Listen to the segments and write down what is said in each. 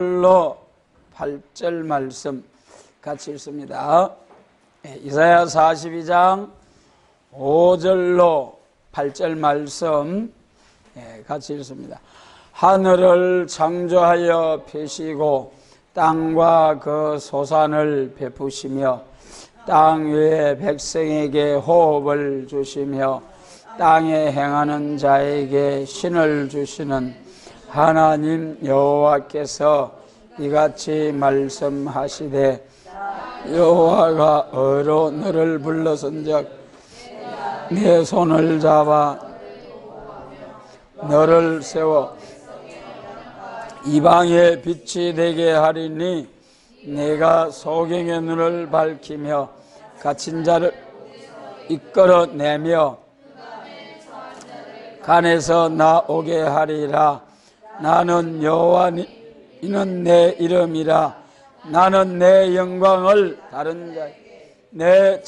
5절로 8절 말씀 같이 읽습니다. 이사야 42장 5절로 8절 말씀 같이 읽습니다. 하늘을 창조하여 펴시고 땅과 그 소산을 베푸시며 땅 위에 백성에게 호흡을 주시며 땅에 행하는 자에게 신을 주시는 하나님 여호와께서 이같이 말씀하시되 여호와가 어로 너를 불러선즉 내 손을 잡아 너를 세워 이방의 빛이 되게 하리니 내가 소경의 눈을 밝히며 갇힌 자를 이끌어내며 간에서 나오게 하리라. 나는 여호와 이는 내 이름이라. 나는 내 영광을 다른 자 내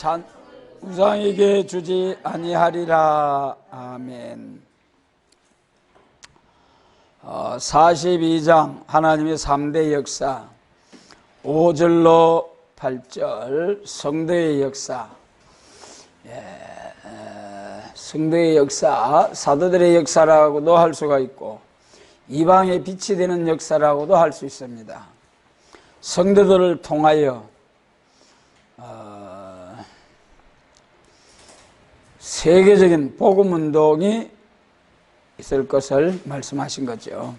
우상에게 주지 아니하리라. 아멘. 42장 하나님의 3대 역사 5절로 8절 성도의 역사. 성도의 역사, 사도들의 역사라고도 할 수가 있고 이방의 빛이 되는 역사라고도 할 수 있습니다. 성도들을 통하여 세계적인 복음운동이 있을 것을 말씀하신 거죠.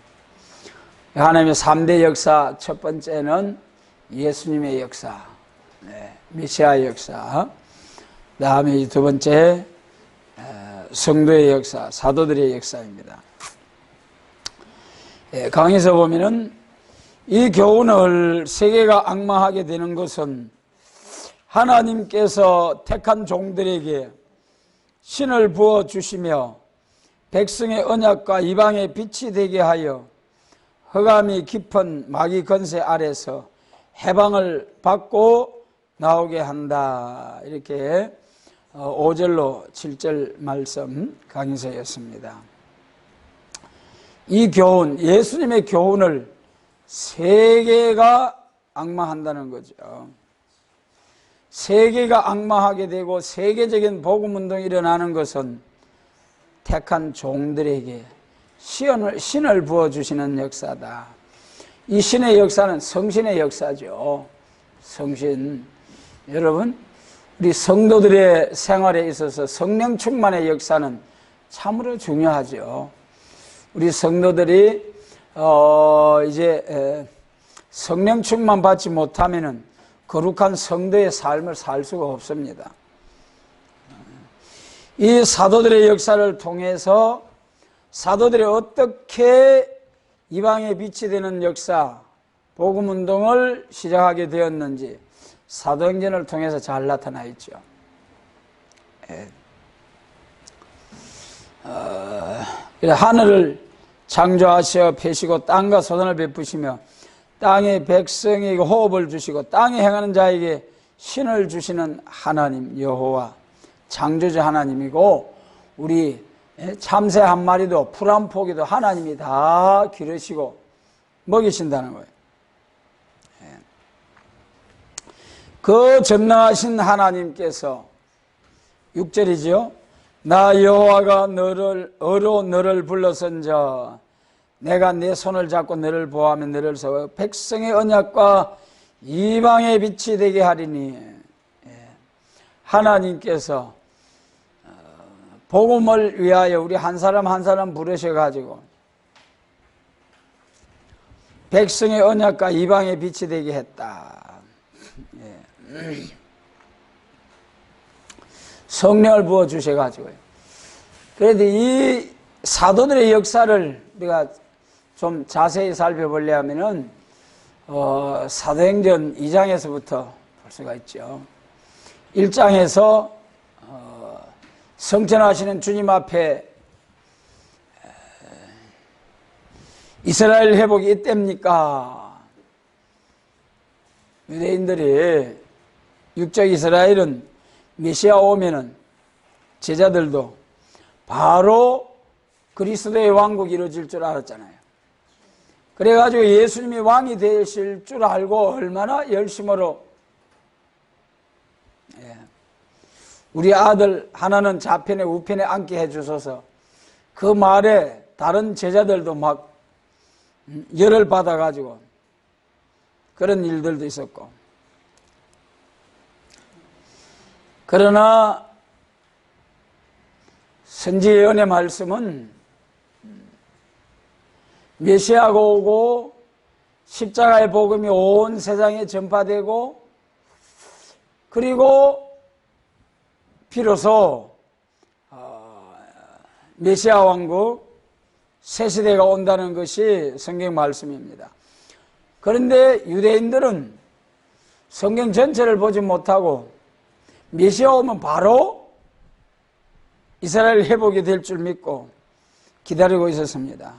하나님의 3대 역사, 첫 번째는 예수님의 역사, 메시아의 역사. 그 다음에 두 번째 성도의 역사, 사도들의 역사입니다. 강에서 보면은 이 교훈을 세계가 앙망하게 되는 것은 하나님께서 택한 종들에게 신을 부어 주시며 백성의 언약과 이방의 빛이 되게 하여 흑암이 깊은 마귀 건세 아래서 해방을 받고 나오게 한다. 이렇게 5절로 7절 말씀 강의서였습니다. 이 교훈, 예수님의 교훈을 세계가 앙망한다는 거죠. 세계가 앙망하게 되고 세계적인 복음운동이 일어나는 것은 택한 종들에게 신을 부어주시는 역사다. 이 신의 역사는 성신의 역사죠. 성신. 여러분, 우리 성도들의 생활에 있어서 성령 충만의 역사는 참으로 중요하죠. 우리 성도들이 이제 성령 충만 받지 못하면은 거룩한 성도의 삶을 살 수가 없습니다. 이 사도들의 역사를 통해서 사도들이 어떻게 이방의 빛이 되는 역사, 복음운동을 시작하게 되었는지 사도행전을 통해서 잘 나타나 있죠. 하늘을 창조하시어 펴시고 땅과 소산을 베푸시며 땅의 백성에게 호흡을 주시고 땅에 행하는 자에게 신을 주시는 하나님 여호와 창조주 하나님이고 우리 참새 한 마리도 풀 한 포기도 하나님이 다 기르시고 먹이신다는 거예요. 그 전능하신 하나님께서 6절이죠. 나 여호와가 너를 불러선저 내가 내 손을 잡고 너를 보호하며 너를 세워 백성의 언약과 이방의 빛이 되게 하리니. 하나님께서 복음을 위하여 우리 한 사람 한 사람 부르셔가지고 백성의 언약과 이방의 빛이 되게 했다. 성령을 부어주셔가지고요. 그런데 이 사도들의 역사를 우리가 좀 자세히 살펴보려면은 사도행전 2장에서부터 볼 수가 있죠. 1장에서 성천하시는 주님 앞에 이스라엘 회복이 이때입니까? 유대인들이 육적 이스라엘은 메시아 오면은 제자들도 바로 그리스도의 왕국이 이루어질 줄 알았잖아요. 그래가지고 예수님이 왕이 되실 줄 알고 얼마나 열심으로, 우리 아들 하나는 좌편에 우편에 앉게 해주셔서 그 말에 다른 제자들도 막 열을 받아가지고 그런 일들도 있었고. 그러나 선지 예언의 말씀은 메시아가 오고 십자가의 복음이 온 세상에 전파되고, 그리고 비로소 메시아 왕국 새 시대가 온다는 것이 성경 말씀입니다. 그런데 유대인들은 성경 전체를 보지 못하고 메시아 오면 바로 이스라엘 회복이 될 줄 믿고 기다리고 있었습니다.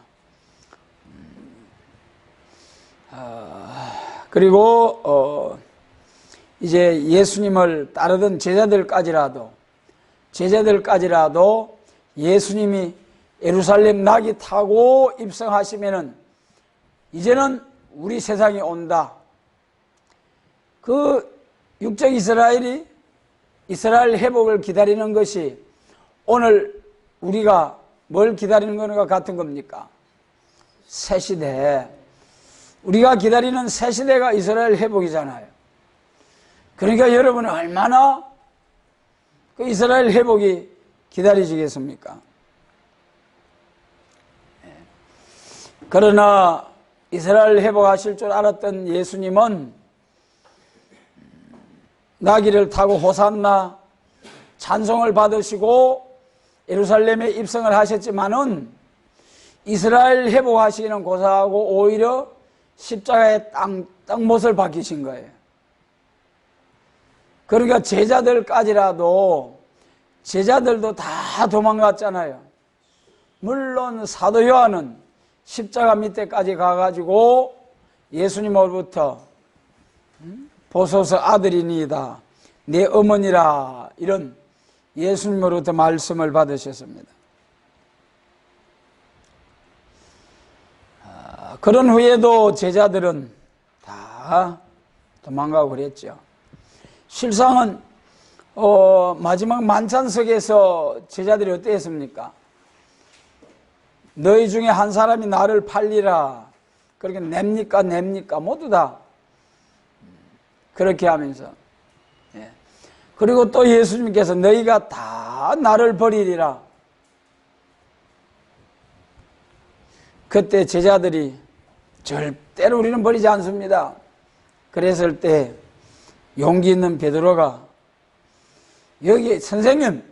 그리고 이제 예수님을 따르던 제자들까지라도 예수님이 예루살렘 나귀 타고 입성하시면은 이제는 우리 세상이 온다. 그 육적 이스라엘이 이스라엘 회복을 기다리는 것이 오늘 우리가 뭘 기다리는 것과 같은 겁니까? 새 시대. 우리가 기다리는 새 시대가 이스라엘 회복이잖아요. 그러니까 여러분은 얼마나 그 이스라엘 회복이 기다리시겠습니까? 그러나 이스라엘 회복하실 줄 알았던 예수님은 나귀를 타고 호산나 찬송을 받으시고 예루살렘에 입성을 하셨지만은 이스라엘 회복하시기는 고사하고 오히려 십자가에 땅 못을 박히신 거예요. 그러니까 제자들도 다 도망갔잖아요. 물론 사도 요한은 십자가 밑에까지 가가지고 예수님으로부터 보소서 아들이니이다, 내 어머니라, 이런 예수님으로부터 말씀을 받으셨습니다. 그런 후에도 제자들은 다 도망가고 그랬죠. 실상은 마지막 만찬석에서 제자들이 어땠습니까? 너희 중에 한 사람이 나를 팔리라. 그렇게 냅니까 모두 다 그렇게 하면서, 그리고 또 예수님께서 너희가 다 나를 버리리라. 그때 제자들이 절대로 우리는 버리지 않습니다. 그랬을 때 용기 있는 베드로가 선생님,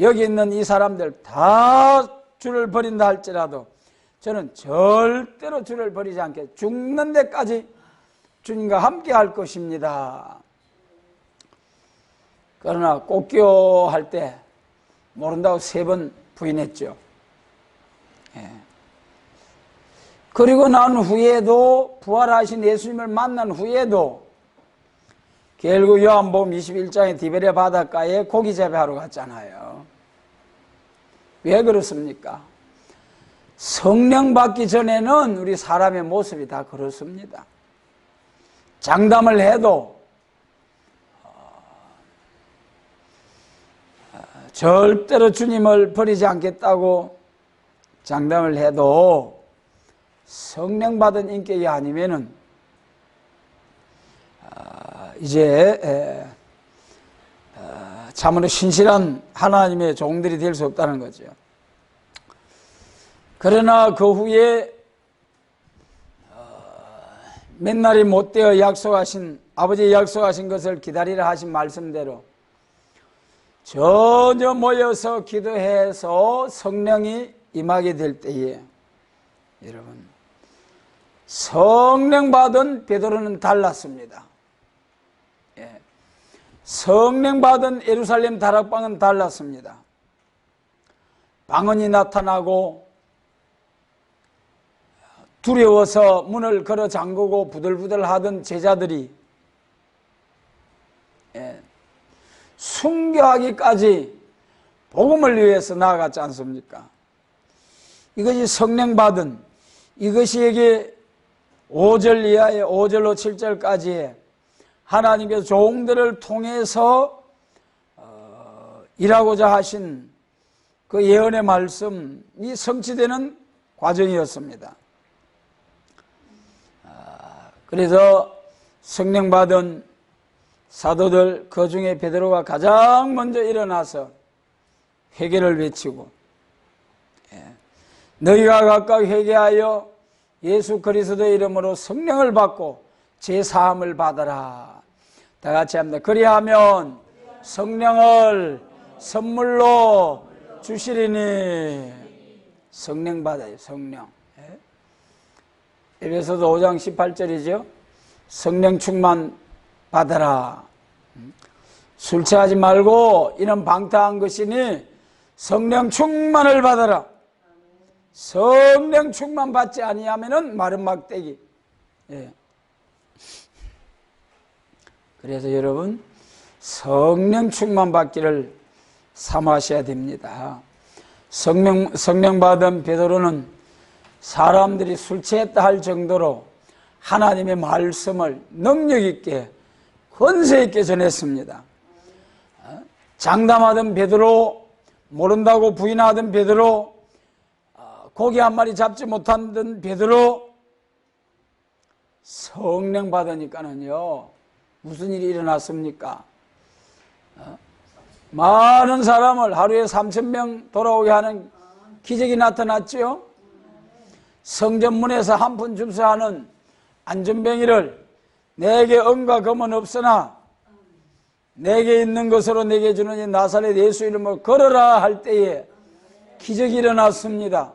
여기 있는 이 사람들 다 주를 버린다 할지라도 저는 절대로 주를 버리지 않게 죽는 데까지 주님과 함께 할 것입니다. 그러나 꽃교할 때 모른다고 3번 부인했죠. 그리고 난 후에도, 부활하신 예수님을 만난 후에도 결국 요한복음 21장의 디베랴 바닷가에 고기 재배하러 갔잖아요. 왜 그렇습니까? 성령 받기 전에는 우리 사람의 모습이 다 그렇습니다. 장담을 해도 절대로 주님을 버리지 않겠다고 장담을 해도 성령 받은 인격이 아니면은 이제 참으로 신실한 하나님의 종들이 될 수 없다는 거죠. 그러나 그 후에 맨날이 못되어 약속하신, 아버지 약속하신 것을 기다리라 하신 말씀대로 전혀 모여서 기도해서 성령이 임하게 될 때에, 여러분, 성령 받은 베드로는 달랐습니다. 성령 받은 예루살렘 다락방은 달랐습니다. 방언이 나타나고 두려워서 문을 걸어 잠그고 부들부들 하던 제자들이 순교하기까지 복음을 위해서 나아갔지 않습니까? 이것이 성령 받은, 이것이 5절 이하의 5절로 7절까지의 하나님께서 종들을 통해서 일하고자 하신 그 예언의 말씀이 성취되는 과정이었습니다. 그래서 성령 받은 사도들 그 중에 베드로가 가장 먼저 일어나서 회개를 외치고, 너희가 각각 회개하여 예수 그리스도의 이름으로 성령을 받고 제사함을 받아라. 다 같이 합니다. 그리하면 성령을 선물로 주시리니. 성령 받아요. 성령. 에베소서 5장 18절이죠. 성령 충만 받아라. 술 취하지 말고 이는 방탕한 것이니 성령 충만을 받아라. 성령 충만 받지 아니하면은 마른 막대기. 그래서 여러분 성령 충만 받기를 삼으셔야 됩니다. 성령 받은 베드로는 사람들이 술 취했다 할 정도로 하나님의 말씀을 능력 있게 권세 있게 전했습니다. 장담하던 베드로, 모른다고 부인하던 베드로, 고기 한 마리 잡지 못하던 베드로, 성령 받으니까는요 무슨 일이 일어났습니까? 많은 사람을 하루에 3,000명 돌아오게 하는 기적이 나타났죠. 성전문에서 한 푼 줍수하는 안전뱅이를 내게 은과 금은 없으나 내게 있는 것으로 내게 주는 이 나사렛 예수 이름으로 걸어라 할 때에 기적이 일어났습니다.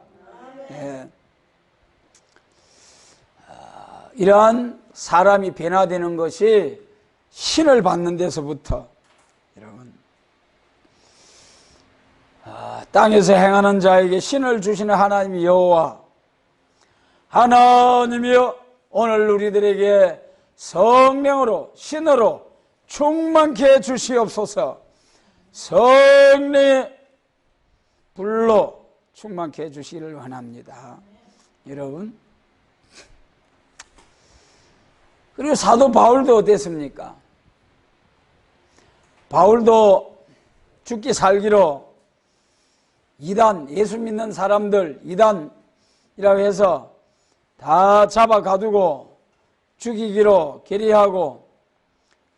이러한 사람이 변화되는 것이 신을 받는 데서부터, 여러분, 땅에서 행하는 자에게 신을 주시는 하나님 여호와 하나님이여, 오늘 우리들에게 성령으로 신으로 충만케 해주시옵소서. 성령의 불로 충만케 해주시기를 원합니다. 여러분, 그리고 사도 바울도 어땠습니까? 바울도 죽기 살기로 이단, 예수 믿는 사람들 이단이라고 해서 다 잡아 가두고 죽이기로 결의하고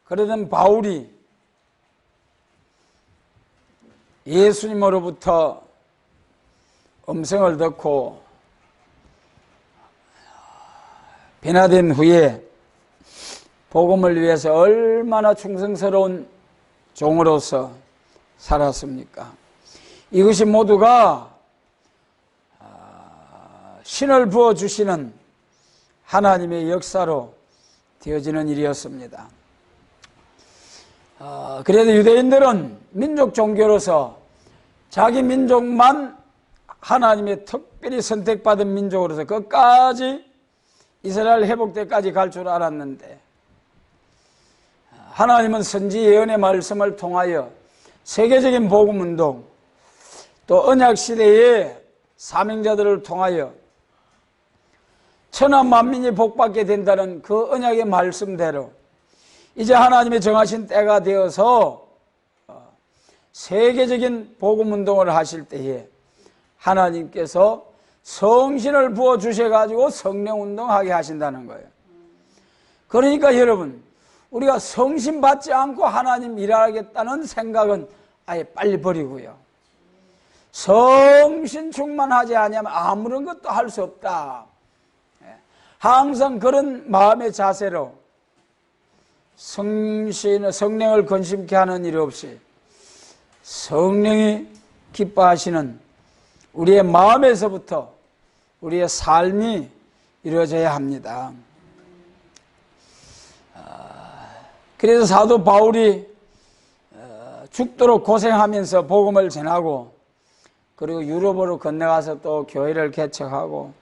그러던 바울이 예수님으로부터 음성을 듣고 변화된 후에 복음을 위해서 얼마나 충성스러운 종으로서 살았습니까? 이것이 모두가 신을 부어주시는 하나님의 역사로 되어지는 일이었습니다. 그래도 유대인들은 민족 종교로서 자기 민족만 하나님의 특별히 선택받은 민족으로서 끝까지 이스라엘 회복 때까지 갈 줄 알았는데, 하나님은 선지 예언의 말씀을 통하여 세계적인 복음운동, 또 언약시대의 사명자들을 통하여 천하 만민이 복받게 된다는 그 언약의 말씀대로 이제 하나님의 정하신 때가 되어서 세계적인 복음운동을 하실 때에 하나님께서 성신을 부어주셔가지고 성령운동하게 하신다는 거예요. 그러니까 여러분, 우리가 성신 받지 않고 하나님 일하겠다는 생각은 아예 빨리 버리고요. 성신 충만하지 않으면 아무런 것도 할 수 없다. 항상 그런 마음의 자세로 성령을 근심케 하는 일 없이 성령이 기뻐하시는 우리의 마음에서부터 우리의 삶이 이루어져야 합니다. 그래서 사도 바울이 죽도록 고생하면서 복음을 전하고, 그리고 유럽으로 건너가서 또 교회를 개척하고,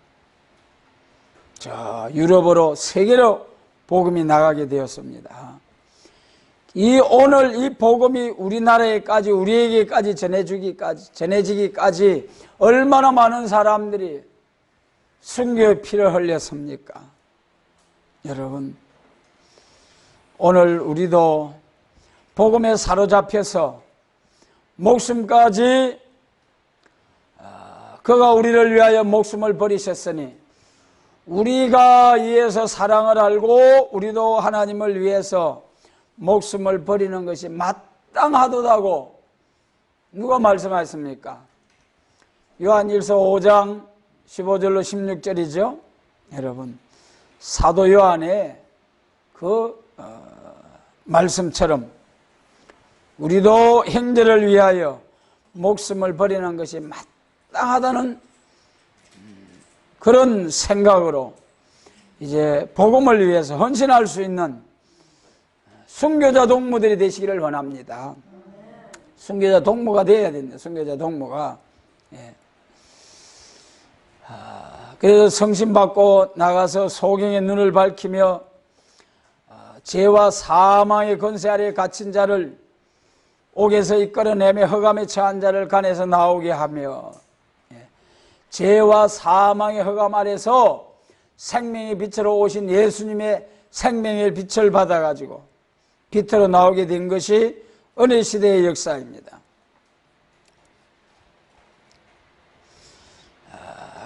저 유럽으로 세계로 복음이 나가게 되었습니다. 오늘 이 복음이 우리나라에까지, 우리에게까지 전해지기까지 얼마나 많은 사람들이 순교의 피를 흘렸습니까? 여러분, 오늘 우리도 복음에 사로잡혀서 목숨까지 그가 우리를 위하여 목숨을 버리셨으니 우리가 이에서 사랑을 알고 우리도 하나님을 위해서 목숨을 버리는 것이 마땅하도다고 누가 말씀하셨습니까? 요한일서 5장 15절로 16절이죠. 여러분, 사도 요한의 그 말씀처럼 우리도 형제를 위하여 목숨을 버리는 것이 마땅하다는 그런 생각으로 이제 복음을 위해서 헌신할 수 있는 순교자 동무들이 되시기를 원합니다. 순교자 동무가 되어야 된다. 순교자 동무가. 예. 그래서 성신 받고 나가서 소경의 눈을 밝히며 죄와 사망의 권세 아래에 갇힌 자를 옥에서 이끌어내며 흑암에 처한 자를 간에서 나오게 하며, 죄와 사망의 흑암 아래서 생명의 빛으로 오신 예수님의 생명의 빛을 받아가지고 빛으로 나오게 된 것이 은혜 시대의 역사입니다.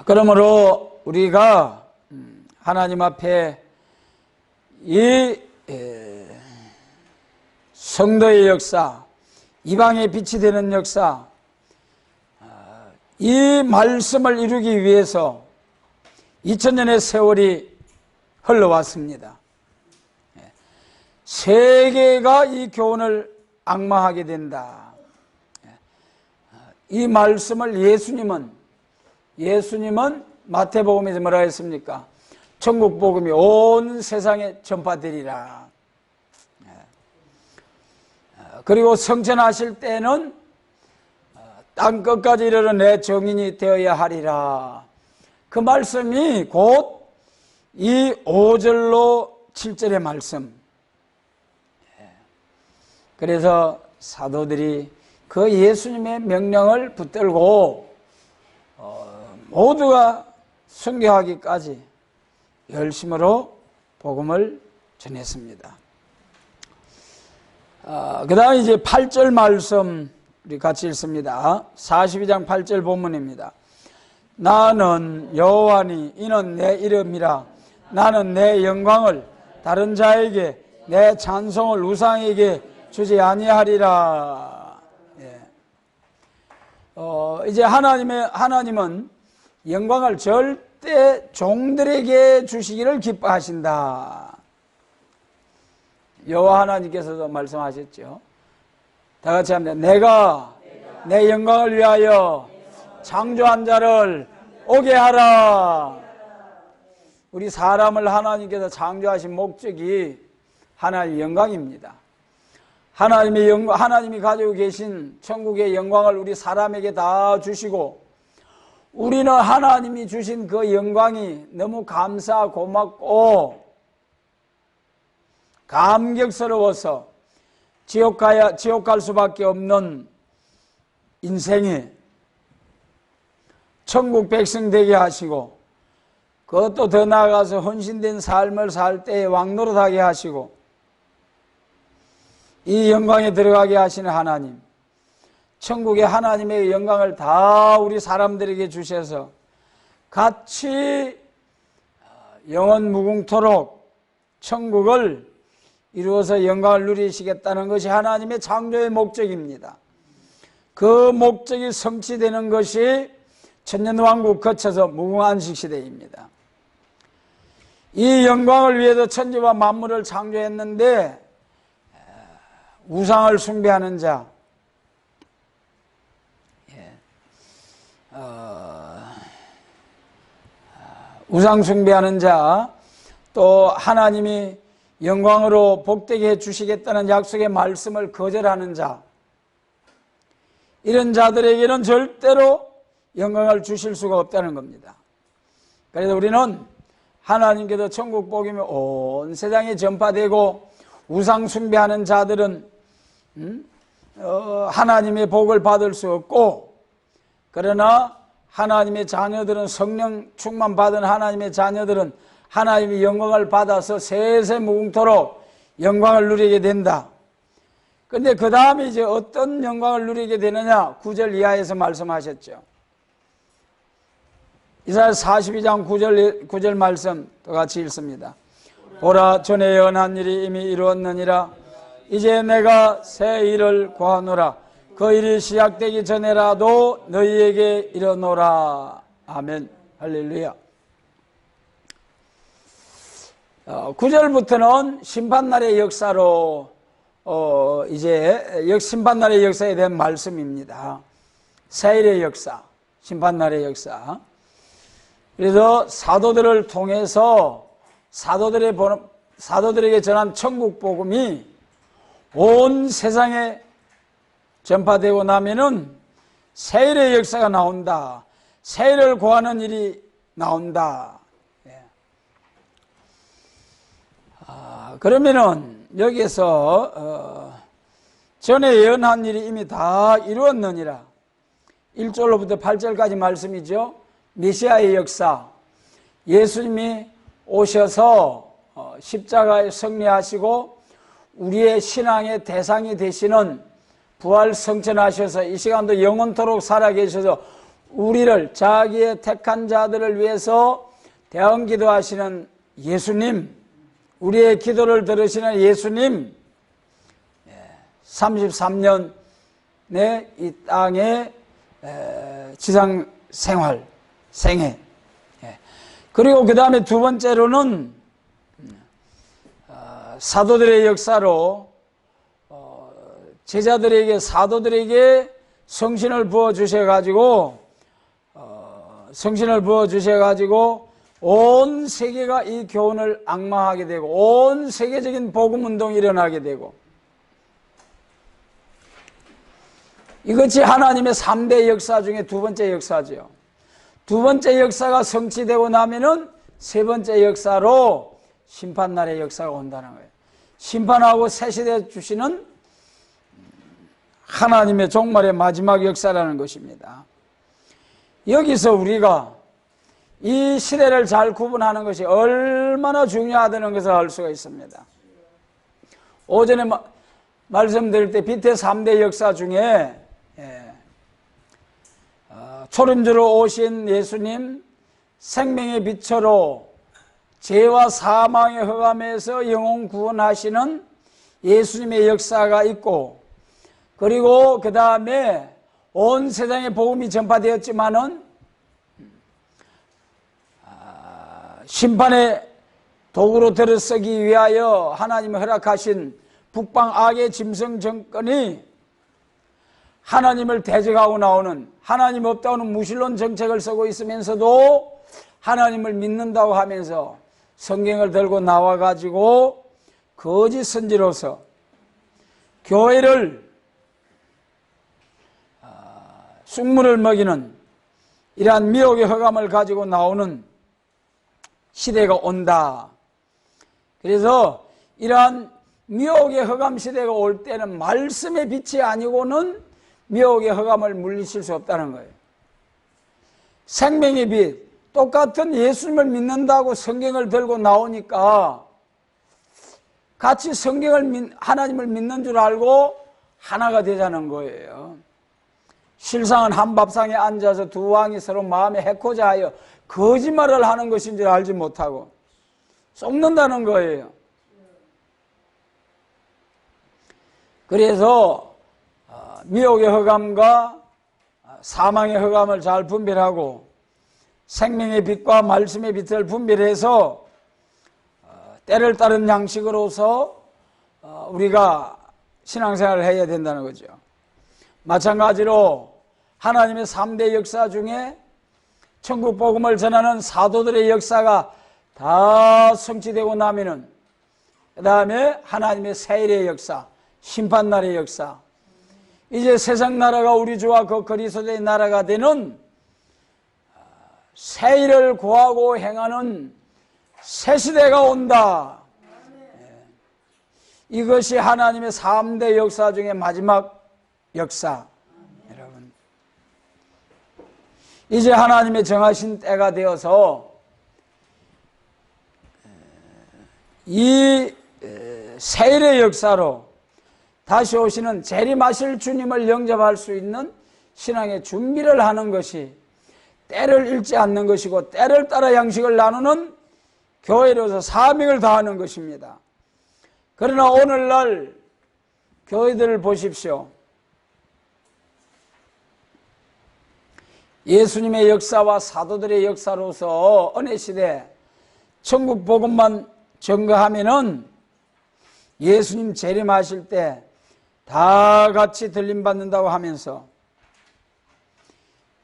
그러므로 우리가 하나님 앞에 이 성도의 역사, 이방의 빛이 되는 역사, 이 말씀을 이루기 위해서 2000년의 세월이 흘러왔습니다. 세계가 이 교훈을 앙망하게 된다. 이 말씀을 예수님은 마태복음에서 뭐라 했습니까? 천국 복음이 온 세상에 전파되리라. 그리고 성천하실 때는 땅 끝까지 이르러 내 정인이 되어야 하리라. 그 말씀이 곧 이 5절로 7절의 말씀. 그래서 사도들이 그 예수님의 명령을 붙들고 모두가 순교하기까지 열심으로 복음을 전했습니다. 그 다음 이제 8절 말씀 우리 같이 읽습니다. 42장 8절 본문입니다. 나는 여호와니 이는 내 이름이라. 나는 내 영광을 다른 자에게 내 찬송을 우상에게 주지 아니하리라. 예. 이제 하나님은 영광을 절대 종들에게 주시기를 기뻐하신다. 여호와 하나님께서도 말씀하셨죠. 다 같이 합니다. 내가 내 영광을 위하여 창조한 자를 오게 하라. 우리 사람을 하나님께서 창조하신 목적이 하나님의 영광입니다. 하나님이 가지고 계신 천국의 영광을 우리 사람에게 다 주시고, 우리는 하나님이 주신 그 영광이 너무 감사 고맙고 감격스러워서 지옥 갈 수밖에 없는 인생에 천국 백성 되게 하시고, 그것도 더 나아가서 헌신된 삶을 살 때에 왕노릇하게 하시고, 이 영광에 들어가게 하시는 하나님, 천국의 하나님의 영광을 다 우리 사람들에게 주셔서 같이 영원 무궁토록 천국을 이루어서 영광을 누리시겠다는 것이 하나님의 창조의 목적입니다. 그 목적이 성취되는 것이 천년왕국 거쳐서 무궁한식 시대입니다. 이 영광을 위해서 천지와 만물을 창조했는데 우상을 숭배하는 자, 우상 숭배하는 자, 또 하나님이 영광으로 복되게 해주시겠다는 약속의 말씀을 거절하는 자, 이런 자들에게는 절대로 영광을 주실 수가 없다는 겁니다. 그래서 우리는 하나님께서 천국 복음이 온 세상에 전파되고 우상 숭배하는 자들은 하나님의 복을 받을 수 없고, 그러나 하나님의 자녀들은, 성령 충만 받은 하나님의 자녀들은 하나님이 영광을 받아서 세세 무궁토록 영광을 누리게 된다. 근데 그 다음에 이제 어떤 영광을 누리게 되느냐? 9절 이하에서 말씀하셨죠. 이사야 42장 9절 말씀 또 같이 읽습니다. 보라, 전에 예언한 일이 이미 이루었느니라. 이제 내가 새 일을 구하노라. 그 일이 시작되기 전에라도 너희에게 이르노라. 아멘. 할렐루야. 9절부터는 심판날의 역사로 이제 심판날의 역사에 대한 말씀입니다. 새일의 역사, 심판날의 역사. 그래서 사도들을 통해서 사도들에게 전한 천국 복음이 온 세상에 전파되고 나면은 새일의 역사가 나온다. 새일을 구하는 일이 나온다. 그러면은 여기에서 전에 예언한 일이 이미 다 이루었느니라. 1절로부터 8절까지 말씀이죠. 메시아의 역사, 예수님이 오셔서 십자가에 승리하시고 우리의 신앙의 대상이 되시는 부활 성천하셔서 이 시간도 영원토록 살아계셔서 우리를 자기의 택한 자들을 위해서 대언기도하시는 예수님, 우리의 기도를 들으시는 예수님, 33년의 이 땅의 지상 생활, 생애. 그리고 그 다음에 두 번째로는 사도들의 역사로 제자들에게, 사도들에게 성신을 부어주셔가지고 온 세계가 이 교훈을 앙망하게 되고 온 세계적인 복음운동이 일어나게 되고, 이것이 하나님의 3대 역사 중에 두 번째 역사죠. 두 번째 역사가 성취되고 나면은 세 번째 역사로 심판날의 역사가 온다는 거예요. 심판하고 새 시대 주시는 하나님의 종말의 마지막 역사라는 것입니다. 여기서 우리가 이 시대를 잘 구분하는 것이 얼마나 중요하다는 것을 알 수가 있습니다. 오전에 말씀드릴 때 빛의 3대 역사 중에 초림주로 오신 예수님, 생명의 빛으로 죄와 사망의 흑암에서 영혼 구원하시는 예수님의 역사가 있고, 그리고 그 다음에 온 세상에 복음이 전파되었지만은 심판의 도구로 들어서기 위하여 하나님이 허락하신 북방 악의 짐승 정권이 하나님을 대적하고 나오는, 하나님 없다고는 무신론 정책을 쓰고 있으면서도 하나님을 믿는다고 하면서 성경을 들고 나와가지고 거짓 선지로서 교회를 쑥물을 먹이는 이러한 미혹의 허감을 가지고 나오는 시대가 온다. 그래서 이러한 미혹의 허감 시대가 올 때는 말씀의 빛이 아니고는 미혹의 허감을 물리칠 수 없다는 거예요. 생명의 빛, 똑같은 예수님을 믿는다고 성경을 들고 나오니까 같이 하나님을 믿는 줄 알고 하나가 되자는 거예요. 실상은 한 밥상에 앉아서 두 왕이 서로 마음에 해코자 하여 거짓말을 하는 것인 줄 알지 못하고 썩는다는 거예요. 그래서 미혹의 허감과 사망의 허감을 잘 분별하고 생명의 빛과 말씀의 빛을 분별해서 때를 따른 양식으로서 우리가 신앙생활을 해야 된다는 거죠. 마찬가지로 하나님의 3대 역사 중에 천국 복음을 전하는 사도들의 역사가 다 성취되고 나면은 그 다음에 하나님의 세일의 역사, 심판날의 역사, 이제 세상 나라가 우리 주와 그 그리스도의 나라가 되는 세일을 구하고 행하는 새 시대가 온다. 이것이 하나님의 3대 역사 중에 마지막 역사. 여러분, 이제 하나님의 정하신 때가 되어서 이 세일의 역사로 다시 오시는 재림하실 주님을 영접할 수 있는 신앙의 준비를 하는 것이 때를 잃지 않는 것이고 때를 따라 양식을 나누는 교회로서 사명을 다하는 것입니다. 그러나 오늘날 교회들을 보십시오. 예수님의 역사와 사도들의 역사로서 은혜시대 천국 복음만 전가하면은 예수님 재림하실 때 다 같이 들림받는다고 하면서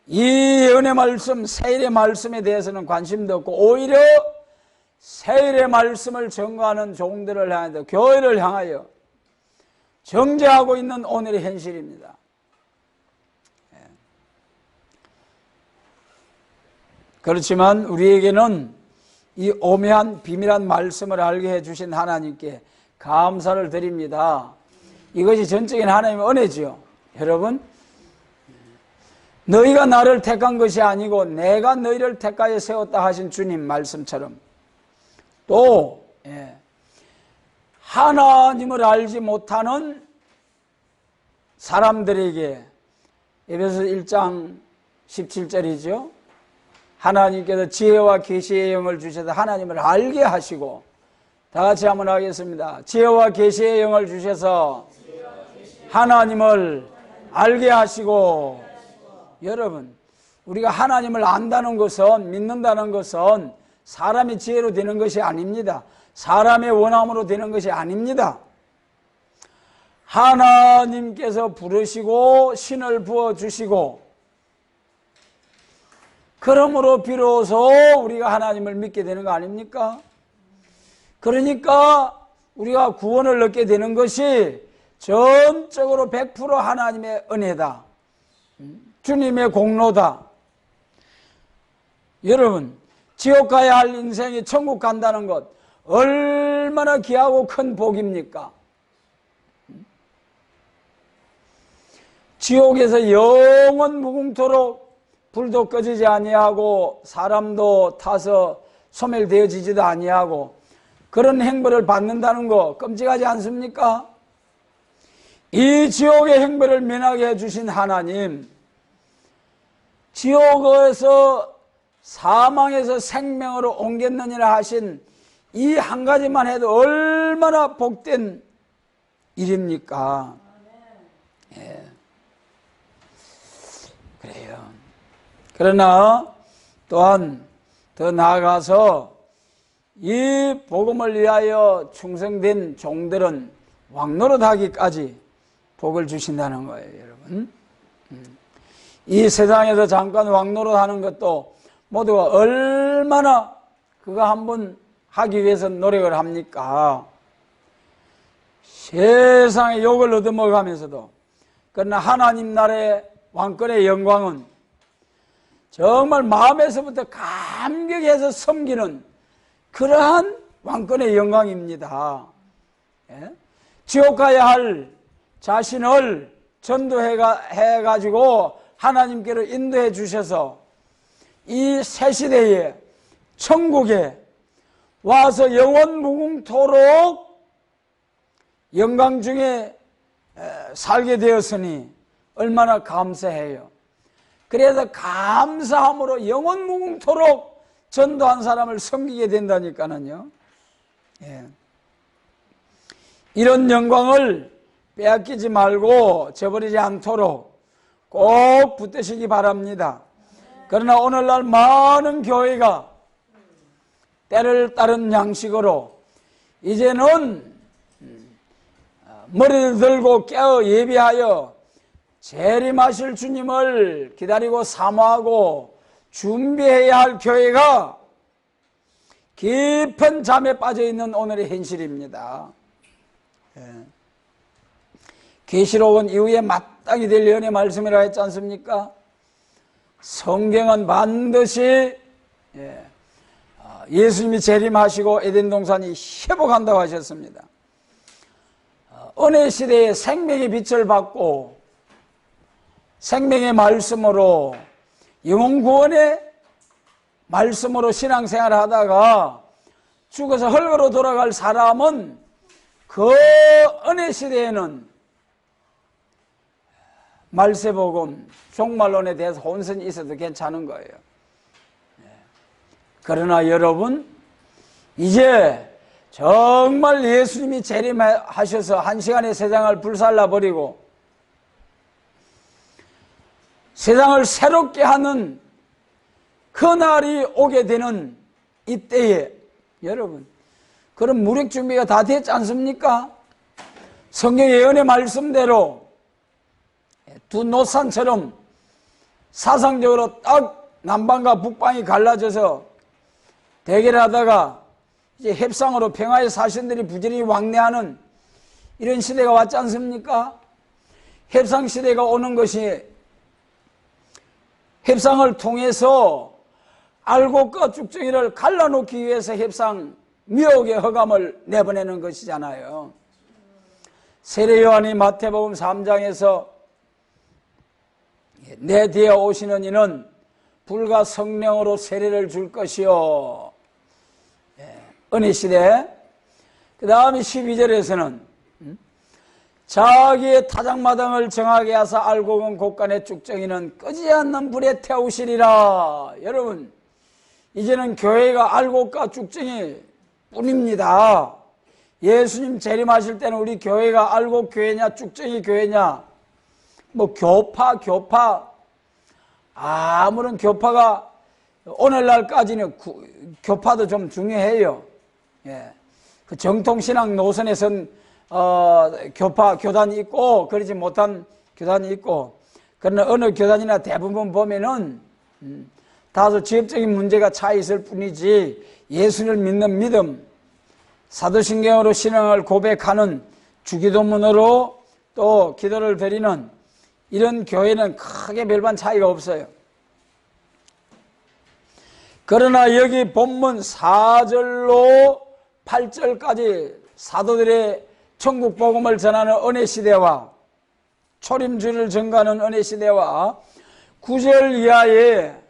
이 은혜 말씀, 세일의 말씀에 대해서는 관심도 없고 오히려 세일의 말씀을 전가하는 종들을 향하여 교회를 향하여 정죄하고 있는 오늘의 현실입니다. 그렇지만 우리에게는 이 오묘한 비밀한 말씀을 알게 해주신 하나님께 감사를 드립니다. 이것이 전적인 하나님의 은혜지요. 여러분, 너희가 나를 택한 것이 아니고 내가 너희를 택하여 세웠다 하신 주님 말씀처럼 또 하나님을 알지 못하는 사람들에게 에베소서 1장 17절이죠. 하나님께서 지혜와 계시의 영을 주셔서 하나님을 알게 하시고, 다 같이 한번 하겠습니다. 지혜와 계시의 영을 주셔서 하나님을 알게 하시고. 여러분, 우리가 하나님을 안다는 것은, 믿는다는 것은 사람의 지혜로 되는 것이 아닙니다. 사람의 원함으로 되는 것이 아닙니다. 하나님께서 부르시고 신을 부어주시고, 그러므로 비로소 우리가 하나님을 믿게 되는 거 아닙니까? 그러니까 우리가 구원을 얻게 되는 것이 전적으로 100% 하나님의 은혜다. 주님의 공로다. 여러분, 지옥 가야 할 인생이 천국 간다는 것 얼마나 귀하고 큰 복입니까? 지옥에서 영원 무궁토록 불도 꺼지지 아니하고 사람도 타서 소멸되어지지도 아니하고 그런 행벌을 받는다는 거 끔찍하지 않습니까? 이 지옥의 행벌을 면하게 해주신 하나님, 지옥에서 사망에서 생명으로 옮겼느니라 하신 이 한 가지만 해도 얼마나 복된 일입니까? 예. 그래요. 그러나 또한 더 나아가서 이 복음을 위하여 충성된 종들은 왕노릇하기까지 복을 주신다는 거예요, 여러분. 이 세상에서 잠깐 왕노릇하는 것도 모두가 얼마나 그거 한번 하기 위해서 노력을 합니까? 세상에 욕을 얻어먹으면서도. 그러나 하나님 나라의 왕권의 영광은 정말 마음에서부터 감격해서 섬기는 그러한 왕권의 영광입니다. 예? 지옥 가야 할 자신을 전도해가지고 하나님께로 인도해 주셔서 이 새 시대에 천국에 와서 영원 무궁토록 영광 중에 살게 되었으니 얼마나 감사해요. 그래서 감사함으로 영원 무궁토록 전도한 사람을 섬기게 된다니까는요. 예. 이런 영광을 빼앗기지 말고 저버리지 않도록 꼭 붙드시기 바랍니다. 그러나 오늘날 많은 교회가 때를 따른 양식으로 이제는 머리를 들고 깨어 예비하여 재림하실 주님을 기다리고 사모하고 준비해야 할 교회가 깊은 잠에 빠져있는 오늘의 현실입니다. 계시록은 이후에 마땅히 될 연의 말씀이라 했지 않습니까? 성경은 반드시 예수님이 재림하시고 에덴 동산이 회복한다고 하셨습니다. 은혜 시대에 생명의 빛을 받고 생명의 말씀으로 영혼 구원의 말씀으로 신앙생활을 하다가 죽어서 흙으로 돌아갈 사람은 그 은혜 시대에는 말세복음, 종말론에 대해서 혼선이 있어도 괜찮은 거예요. 그러나 여러분, 이제 정말 예수님이 재림하셔서 한 시간에 세상을 불살라 버리고 세상을 새롭게 하는 그 날이 오게 되는 이때에 여러분, 그런 무력 준비가 다 됐지 않습니까? 성경 예언의 말씀대로 두 노산처럼 사상적으로 딱 남방과 북방이 갈라져서 대결하다가 이제 협상으로 평화의 사신들이 부지런히 왕래하는 이런 시대가 왔지 않습니까? 협상 시대가 오는 것이 협상을 통해서 알곡과 쭉정이를 갈라놓기 위해서 협상 미혹의 허감을 내보내는 것이잖아요. 세례 요한이 마태복음 3장에서 내 뒤에 오시는 이는 불과 성령으로 세례를 줄 것이요. 은혜 시대. 그 다음에 12절에서는 자기의 타작마당을 정하게 하사 알곡은 곳간에 쭉정이는 끄지 않는 불에 태우시리라. 여러분, 이제는 교회가 알곡과 쭉정이 뿐입니다. 예수님 재림하실 때는 우리 교회가 알곡 교회냐 쭉정이 교회냐, 뭐 교파 아무런 교파가 오늘날까지는 교파도 좀 중요해요. 예. 그 정통신앙 노선에선 교단이 있고 그러지 못한 교단이 있고, 그러나 어느 교단이나 대부분 보면은 다소 지역적인 문제가 차이 있을 뿐이지 예수를 믿는 믿음, 사도신경으로 신앙을 고백하는 주기도문으로 또 기도를 드리는 이런 교회는 크게 별반 차이가 없어요. 그러나 여기 본문 4절로 8절까지 사도들의 천국 복음을 전하는 은혜 시대와 초림주를 증거하는 은혜 시대와 9절 이하에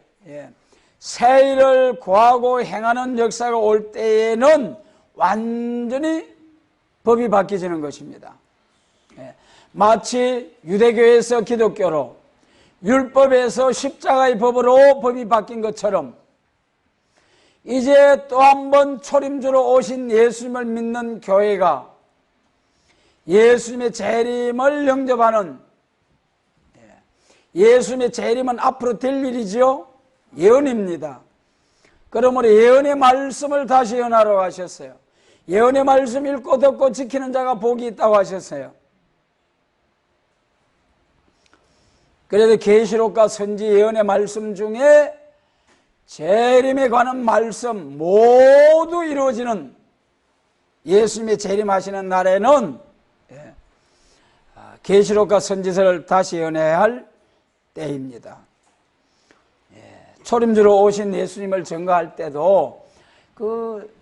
세일을 구하고 행하는 역사가 올 때에는 완전히 법이 바뀌어지는 것입니다. 마치 유대교에서 기독교로, 율법에서 십자가의 법으로 법이 바뀐 것처럼 이제 또 한 번 초림주로 오신 예수님을 믿는 교회가 예수님의 재림을 영접하는, 예수님의 재림은 앞으로 될 일이지요. 예언입니다. 그러므로 예언의 말씀을 다시 예언하러 가셨어요. 예언의 말씀 읽고 듣고 지키는 자가 복이 있다고 하셨어요. 그래도 계시록과 선지 예언의 말씀 중에 재림에 관한 말씀 모두 이루어지는 예수님의 재림하시는 날에는 계시록과 선지서를 다시 예언해야 할 때입니다. 초림주로 오신 예수님을 증거할 때도 그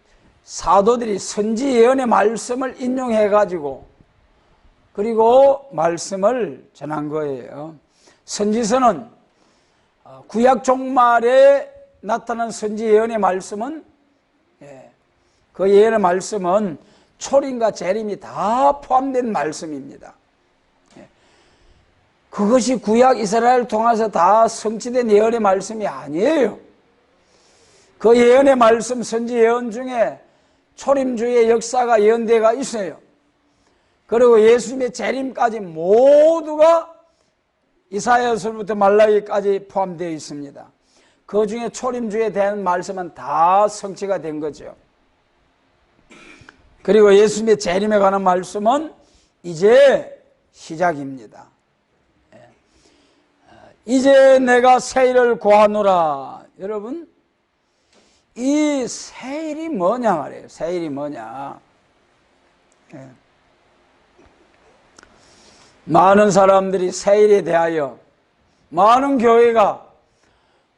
사도들이 선지 예언의 말씀을 인용해 가지고 그리고 말씀을 전한 거예요. 선지서는 구약 종말에 나타난 선지 예언의 말씀은 그 예언의 말씀은 초림과 재림이 다 포함된 말씀입니다. 그것이 구약 이스라엘을 통해서 다 성취된 예언의 말씀이 아니에요. 그 예언의 말씀, 선지 예언 중에 초림주의 역사가 예언되어 있어요. 그리고 예수님의 재림까지 모두가 이사야서부터 말라기까지 포함되어 있습니다. 그 중에 초림주에 대한 말씀은 다 성취가 된 거죠. 그리고 예수님의 재림에 관한 말씀은 이제 시작입니다. 이제 내가 세일을 구하노라. 여러분, 이 세일이 뭐냐 말이에요. 세일이 뭐냐. 많은 사람들이 세일에 대하여, 많은 교회가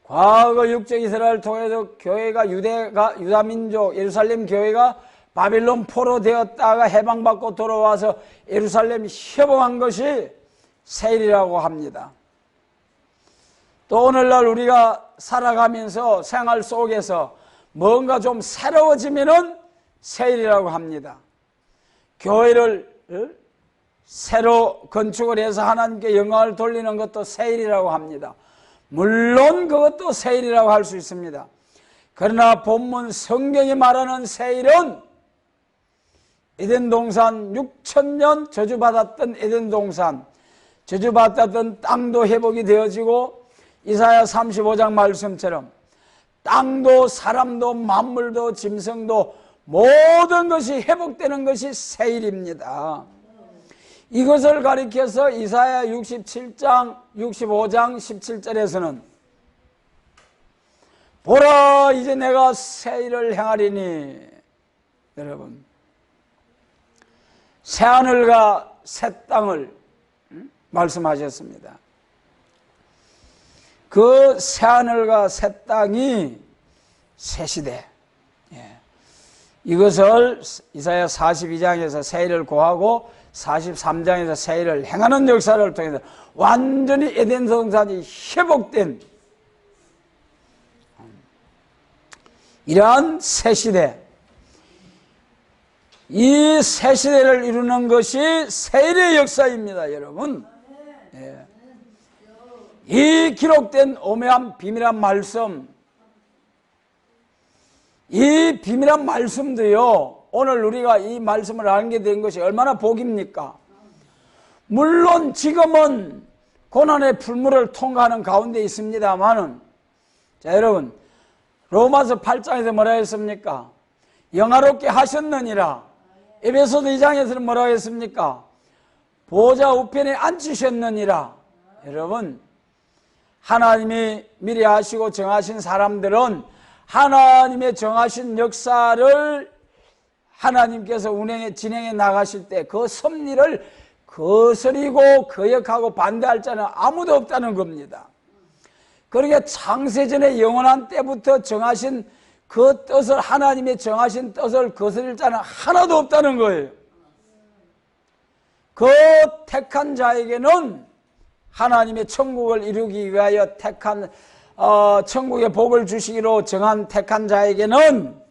과거 육적 이스라엘을 통해서 교회가 유다민족 예루살렘 교회가 바빌론 포로 되었다가 해방받고 돌아와서 예루살렘 협응한 것이 세일이라고 합니다. 또 오늘날 우리가 살아가면서 생활 속에서 뭔가 좀 새로워지면은 세일이라고 합니다. 교회를 새로 건축을 해서 하나님께 영광을 돌리는 것도 세일이라고 합니다. 물론 그것도 세일이라고 할 수 있습니다. 그러나 본문 성경이 말하는 세일은 에덴 동산 6,000년 저주받았던 에덴 동산, 저주받았던 땅도 회복이 되어지고 이사야 35장 말씀처럼 땅도 사람도 만물도 짐승도 모든 것이 회복되는 것이 세일입니다. 이것을 가리켜서 이사야 65장 17절에서는 보라 이제 내가 세일을 행하리니, 여러분 새하늘과 새 땅을 말씀하셨습니다. 그 새하늘과 새 땅이 새 시대, 이것을 이사야 42장에서 세일을 고하고 43장에서 세일을 행하는 역사를 통해서 완전히 에덴 동산이 회복된 이러한 새 시대, 이 새 시대를 이루는 것이 세일의 역사입니다, 여러분. 이 기록된 오묘한 비밀한 말씀, 이 비밀한 말씀도요, 오늘 우리가 이 말씀을 알게 된 것이 얼마나 복입니까? 물론 지금은 고난의 풀무를 통과하는 가운데 있습니다만은, 자, 여러분, 로마서 8장에서 뭐라 했습니까? 영화롭게 하셨느니라. 에베소서 2장에서는 뭐라고 했습니까? 보좌 우편에 앉히셨느니라. 여러분, 하나님이 미리 하시고 정하신 사람들은 하나님의 정하신 역사를 하나님께서 진행해 나가실 때 그 섭리를 거스리고 거역하고 반대할 자는 아무도 없다는 겁니다. 그러니까 창세전의 영원한 때부터 정하신 그 뜻을, 하나님의 정하신 뜻을 거스릴 자는 하나도 없다는 거예요. 그 택한 자에게는 하나님의 천국을 이루기 위하여 택한 천국의 복을 주시기로 정한 택한 자에게는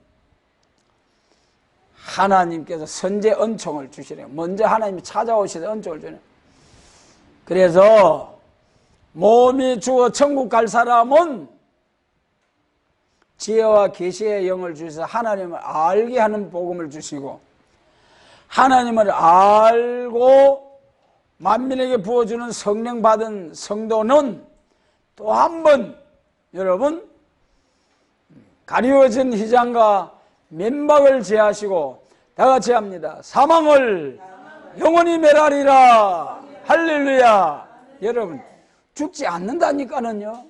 하나님께서 선제 은총을 주시래요. 먼저 하나님이 찾아오셔서 은총을 주네요. 그래서 몸이 죽어 천국 갈 사람은 지혜와 계시의 영을 주셔서 하나님을 알게 하는 복음을 주시고, 하나님을 알고 만민에게 부어주는 성령 받은 성도는 또 한 번, 여러분, 가리워진 휘장과 면박을 제하시고 다 같이 합니다. 사망을 영원히 멸하리라. 할렐루야. 여러분, 죽지 않는다니까는요.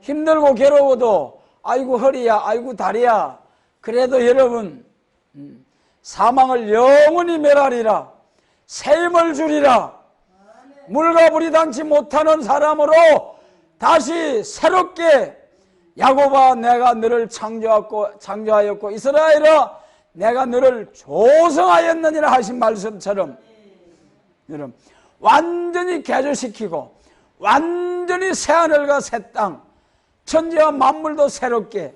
힘들고 괴로워도 아이고 허리야, 아이고 다리야, 그래도 여러분 사망을 영원히 멸하리라. 새 힘을 주리라. 물과 불이 닿지 못하는 사람으로 다시 새롭게, 야곱아 내가 너를 창조하였고 이스라엘아 내가 너를 조성하였느니라 하신 말씀처럼, 여러분 완전히 개조시키고 완전히 새하늘과 새 땅, 천지와 만물도 새롭게,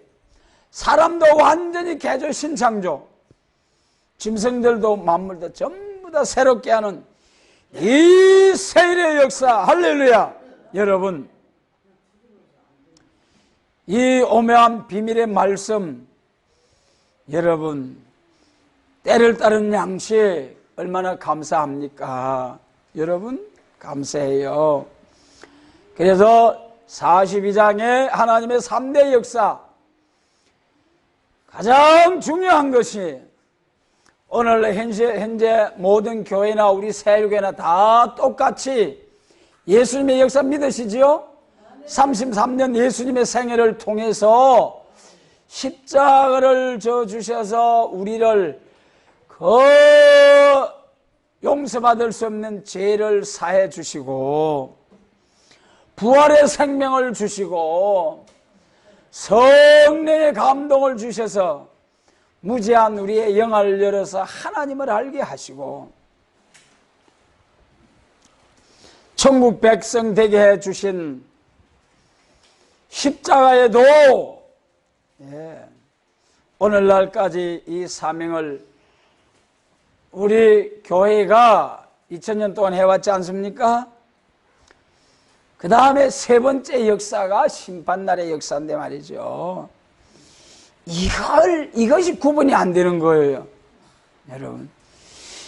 사람도 완전히 개조 신창조, 짐승들도 만물도 전부 다 새롭게 하는 이 세일의 역사, 할렐루야. 여러분, 이 오묘한 비밀의 말씀, 여러분 때를 따른 양식 얼마나 감사합니까? 여러분 감사해요. 그래서 42장에 하나님의 3대 역사, 가장 중요한 것이 오늘 현재 모든 교회나 우리 세일교회나 다 똑같이 예수님의 역사 믿으시지요? 33년 예수님의 생애를 통해서 십자가를 져 주셔서 우리를 그 용서받을 수 없는 죄를 사해 주시고 부활의 생명을 주시고 성령의 감동을 주셔서 무제한 우리의 영을 열어서 하나님을 알게 하시고 천국 백성 되게 해주신 십자가에도 오늘날까지 이 사명을 우리 교회가 2000년 동안 해왔지 않습니까? 그 다음에 세 번째 역사가 심판날의 역사인데 말이죠. 이것이 구분이 안 되는 거예요, 여러분.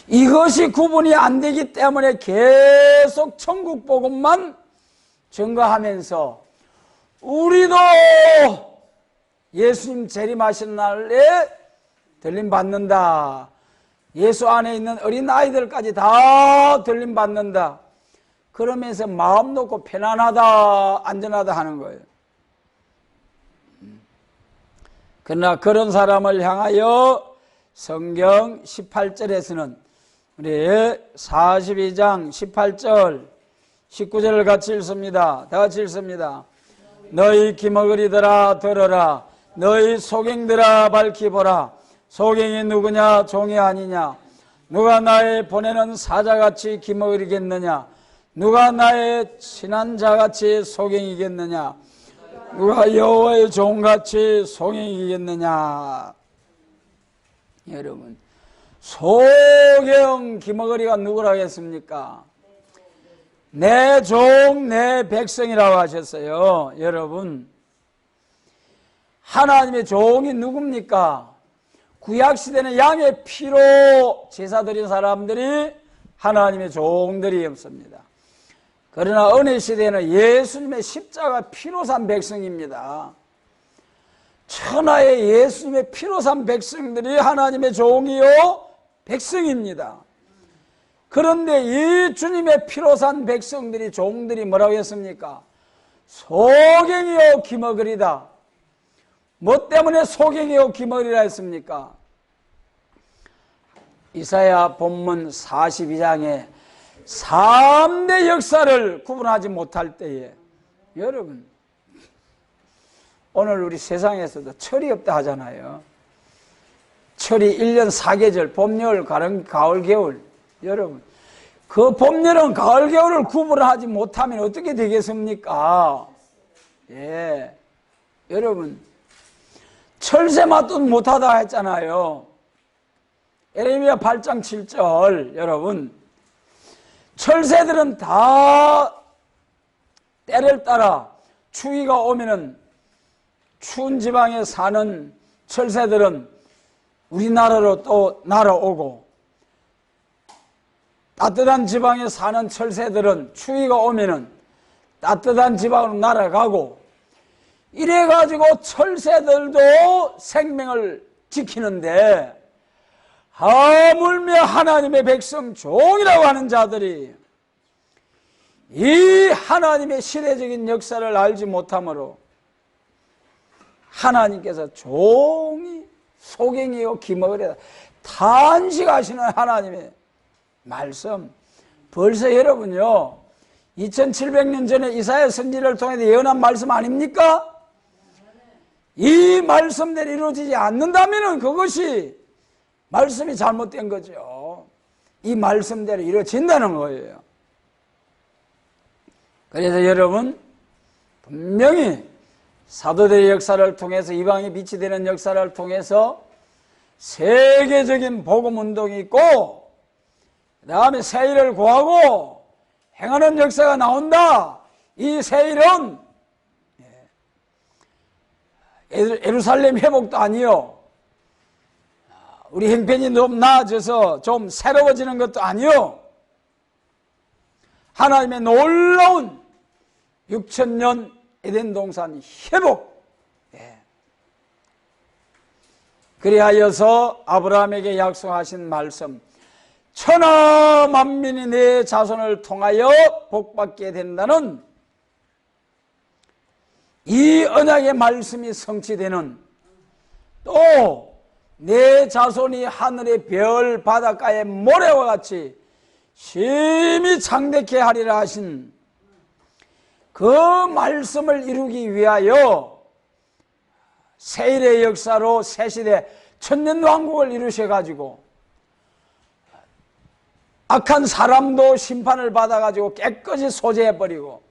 이것이 구분이 안 되기 때문에 계속 천국 복음만 증거하면서 우리도 예수님 재림하시는 날에 들림받는다. 예수 안에 있는 어린아이들까지 다 들림받는다. 그러면서 마음 놓고 편안하다, 안전하다 하는 거예요. 그러나 그런 사람을 향하여 성경 18절에서는 우리 42장 18절 19절을 같이 읽습니다. 다 같이 읽습니다. 너희 기머거리들아 들어라. 너희 소경들아 밝히 보라. 소경이 누구냐? 종이 아니냐? 누가 나의 보내는 사자같이 기머거리겠느냐? 누가 나의 친한 자같이 소경이겠느냐? 누가 여호와의 종같이 소경이겠느냐? 여러분, 소경 기머거리가 누구라겠습니까? 내 종, 내 백성이라고 하셨어요. 여러분, 하나님의 종이 누굽니까? 구약시대는 양의 피로 제사 드린 사람들이 하나님의 종들이었습니다. 그러나 은혜시대는 예수님의 십자가 피로 산 백성입니다. 천하의 예수님의 피로 산 백성들이 하나님의 종이요 백성입니다. 그런데 이 주님의 피로 산 백성들이, 종들이 뭐라고 했습니까? 소경이요 기머거리다. 뭐 때문에 소경이요 기머거리라 했습니까? 이사야 본문 42장에 3대 역사를 구분하지 못할 때에, 여러분, 오늘 우리 세상에서도 철이 없다 하잖아요. 철이 1년 4계절, 봄, 여름, 가을, 겨울. 여러분, 그 봄, 여름, 가을, 겨울을 구분하지 못하면 어떻게 되겠습니까? 예, 여러분, 철새 맛도 못하다 했잖아요. 예레미야 8장 7절. 여러분, 철새들은 다 때를 따라 추위가 오면은, 추운 지방에 사는 철새들은 우리나라로 또 날아오고, 따뜻한 지방에 사는 철새들은 추위가 오면은 따뜻한 지방으로 날아가고, 이래가지고 철새들도 생명을 지키는데, 하물며 하나님의 백성 종이라고 하는 자들이 이 하나님의 시대적인 역사를 알지 못함으로 하나님께서 종이 소경이요 기머거리다 탄식하시는 하나님의 말씀, 벌써 여러분요 2700년 전에 이사야 선지자를 통해 예언한 말씀 아닙니까? 이 말씀대로 이루어지지 않는다면 그것이 말씀이 잘못된 거죠. 이 말씀대로 이루어진다는 거예요. 그래서 여러분, 분명히 사도들의 역사를 통해서, 이방의 빛이 되는 역사를 통해서 세계적인 복음운동이 있고, 그 다음에 세일을 구하고 행하는 역사가 나온다. 이 세일은 예루살렘 회복도 아니요, 우리 형편이 좀 나아져서 좀 새로워지는 것도 아니요, 하나님의 놀라운 6000년 에덴 동산 회복. 그리하여서 아브라함에게 약속하신 말씀, 천하 만민이 내 자손을 통하여 복받게 된다는 이 언약의 말씀이 성취되는, 또 내 자손이 하늘의 별 바닷가의 모래와 같이 심히 창대케 하리라 하신 그 말씀을 이루기 위하여 세일의 역사로 새시대 천년왕국을 이루셔가지고 악한 사람도 심판을 받아가지고 깨끗이 소재해버리고,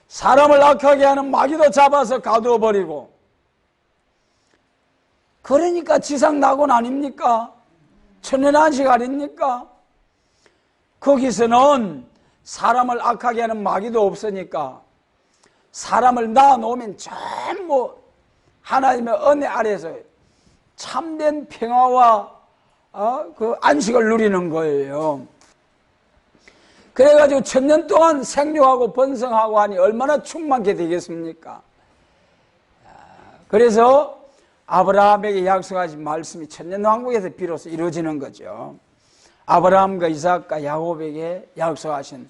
사람을 악하게 하는 마귀도 잡아서 가두어버리고, 그러니까 지상낙원 아닙니까? 천연안식 아닙니까? 거기서는 사람을 악하게 하는 마귀도 없으니까 사람을 낳아놓으면 전부 하나님의 은혜 아래에서 참된 평화와 그 안식을 누리는 거예요. 그래가지고 1000년 동안 생육하고 번성하고 하니 얼마나 충만케 되겠습니까? 그래서 아브라함에게 약속하신 말씀이 천년왕국에서 비로소 이루어지는 거죠. 아브라함과 이삭과 야곱에게 약속하신.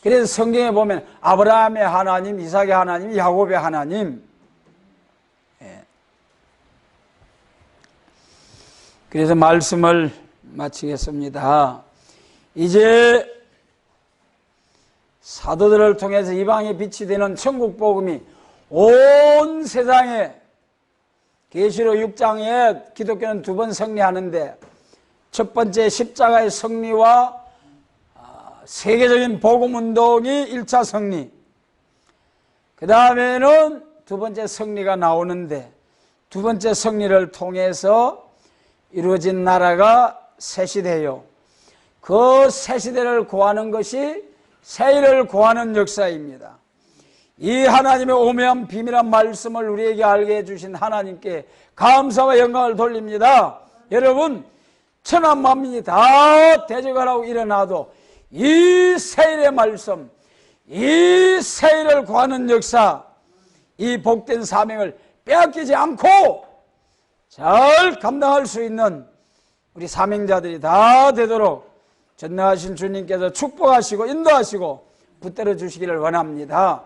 그래서 성경에 보면 아브라함의 하나님, 이삭의 하나님, 야곱의 하나님. 그래서 말씀을 마치겠습니다. 이제 사도들을 통해서 이방의 빛이 되는 천국 복음이 온 세상에, 계시록 6장에 기독교는 2번 승리하는데 첫 번째 십자가의 승리와 세계적인 복음운동이 1차 승리, 그 다음에는 두 번째 승리가 나오는데 두 번째 승리를 통해서 이루어진 나라가 새시대요. 그 새시대를 구하는 것이 새일을 구하는 역사입니다. 이 하나님의 오묘한 비밀한 말씀을 우리에게 알게 해주신 하나님께 감사와 영광을 돌립니다. 여러분, 천하 만민이 다 대적하라고 일어나도 이 새일의 말씀, 이 새일을 구하는 역사, 이 복된 사명을 빼앗기지 않고 잘 감당할 수 있는 우리 사명자들이 다 되도록 전능하신 주님께서 축복하시고 인도하시고 붙들어 주시기를 원합니다.